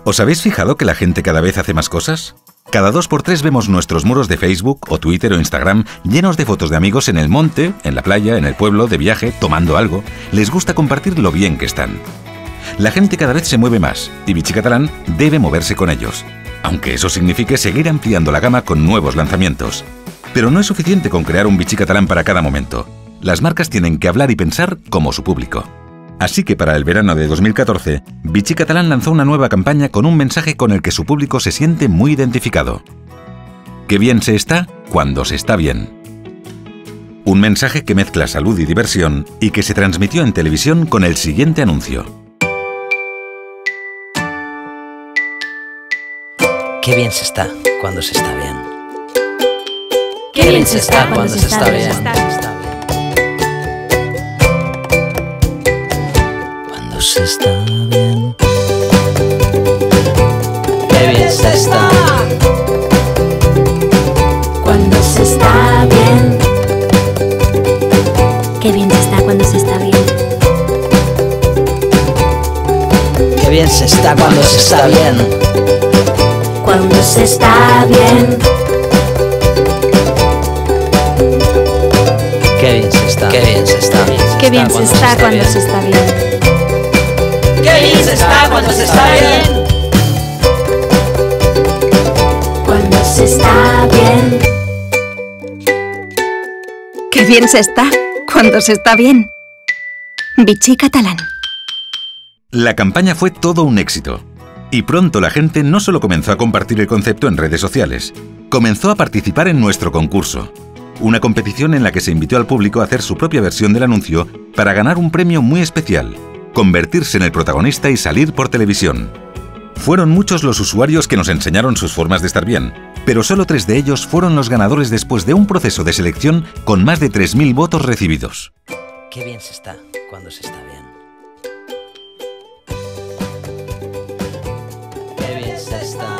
¿Os habéis fijado que la gente cada vez hace más cosas? Cada 2x3 vemos nuestros muros de Facebook o Twitter o Instagram llenos de fotos de amigos en el monte, en la playa, en el pueblo, de viaje, tomando algo. Les gusta compartir lo bien que están. La gente cada vez se mueve más y Vichy Catalán debe moverse con ellos, aunque eso signifique seguir ampliando la gama con nuevos lanzamientos. Pero no es suficiente con crear un Vichy Catalán para cada momento. Las marcas tienen que hablar y pensar como su público. Así que para el verano de 2014, Vichy Catalán lanzó una nueva campaña con un mensaje con el que su público se siente muy identificado. Qué bien se está cuando se está bien. Un mensaje que mezcla salud y diversión y que se transmitió en televisión con el siguiente anuncio. Qué bien se está cuando se está bien. Qué bien se está cuando se está bien. Cuando se está bien. Qué bien se está cuando se está bien. Qué bien se está cuando se está bien. Qué bien se está cuando se está bien. Cuando se está bien. Qué bien se está. Qué bien se está. Qué bien se está cuando se está bien. Qué bien se está cuando se está bien. Cuando se está bien. Qué bien se está cuando se está bien. Vichy Catalán. La campaña fue todo un éxito. Y pronto la gente no solo comenzó a compartir el concepto en redes sociales, comenzó a participar en nuestro concurso. Una competición en la que se invitó al público a hacer su propia versión del anuncio para ganar un premio muy especial, convertirse en el protagonista y salir por televisión. Fueron muchos los usuarios que nos enseñaron sus formas de estar bien, pero solo 3 de ellos fueron los ganadores después de un proceso de selección con más de 3.000 votos recibidos. Qué bien se está cuando se está bien. Qué bien se está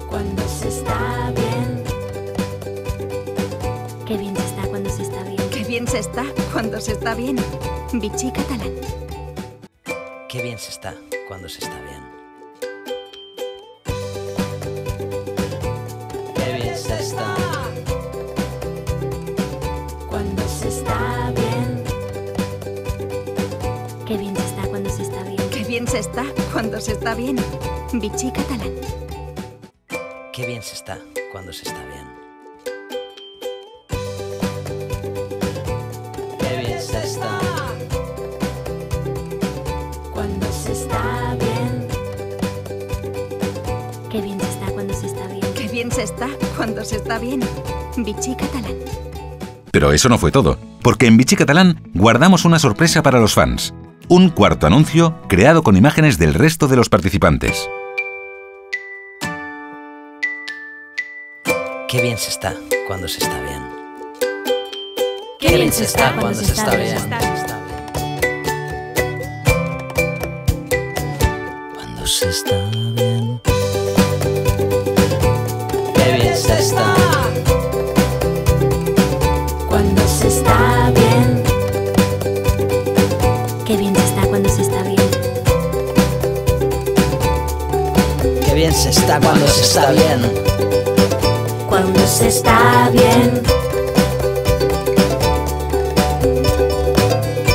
cuando se está bien. Qué bien se está cuando se está bien. Qué bien se está cuando se está bien. Vichy Catalán. Qué bien se está cuando se está bien. Qué bien se está cuando se está bien. Qué bien se está cuando se está bien. Qué bien se está cuando se está bien. Vichy Catalán. Qué bien se está cuando se está bien. Qué bien se está cuando se está bien. Qué bien se está cuando se está bien. Qué bien se está cuando se está bien. Vichy Catalán. Pero eso no fue todo, porque en Vichy Catalán guardamos una sorpresa para los fans. Un cuarto anuncio creado con imágenes del resto de los participantes. Qué bien se está cuando se está bien. Qué bien se está cuando se está bien. Cuando se está bien. Qué bien se está cuando se está bien. Qué bien se está cuando se está bien. Qué bien se está cuando se está bien. Cuando se está bien.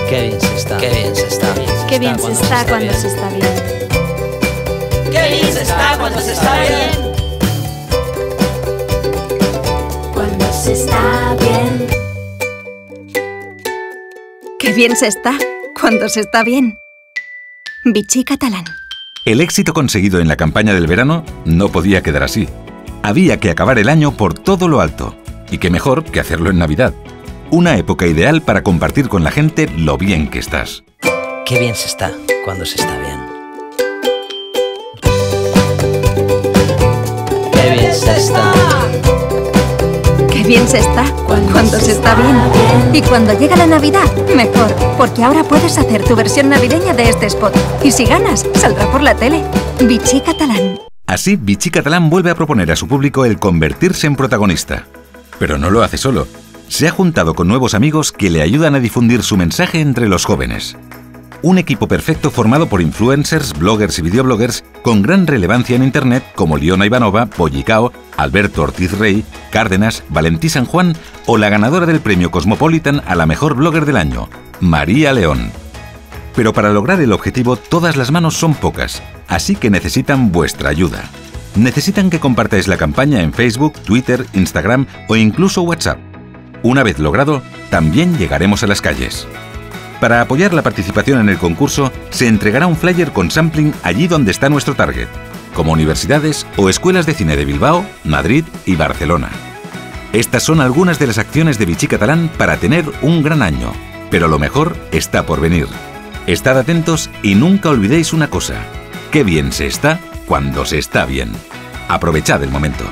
Qué bien se está. Qué bien se está. Qué bien se está cuando se está bien. Qué bien se está cuando se está bien. Cuando se está bien. Qué bien se está cuando se está bien. Vichy Catalán. El éxito conseguido en la campaña del verano no podía quedar así. Había que acabar el año por todo lo alto. Y qué mejor que hacerlo en Navidad. Una época ideal para compartir con la gente lo bien que estás. Qué bien se está cuando se está bien. Qué bien se está. Qué bien se está cuando se está bien. Y cuando llega la Navidad, mejor, porque ahora puedes hacer tu versión navideña de este spot. Y si ganas, saldrá por la tele. Vichy Catalán. Así, Vichy Catalán vuelve a proponer a su público el convertirse en protagonista. Pero no lo hace solo. Se ha juntado con nuevos amigos que le ayudan a difundir su mensaje entre los jóvenes. Un equipo perfecto formado por influencers, bloggers y videobloggers con gran relevancia en Internet como Liona Ivanova, Pollicao, Alberto Ortiz Rey, Cárdenas, Valentí San Juan o la ganadora del premio Cosmopolitan a la mejor blogger del año, María León. Pero para lograr el objetivo todas las manos son pocas, así que necesitan vuestra ayuda. Necesitan que compartáis la campaña en Facebook, Twitter, Instagram o incluso WhatsApp. Una vez logrado, también llegaremos a las calles. Para apoyar la participación en el concurso, se entregará un flyer con sampling allí donde está nuestro target, como universidades o escuelas de cine de Bilbao, Madrid y Barcelona. Estas son algunas de las acciones de Vichy Catalán para tener un gran año, pero lo mejor está por venir. Estad atentos y nunca olvidéis una cosa: qué bien se está cuando se está bien. Aprovechad el momento.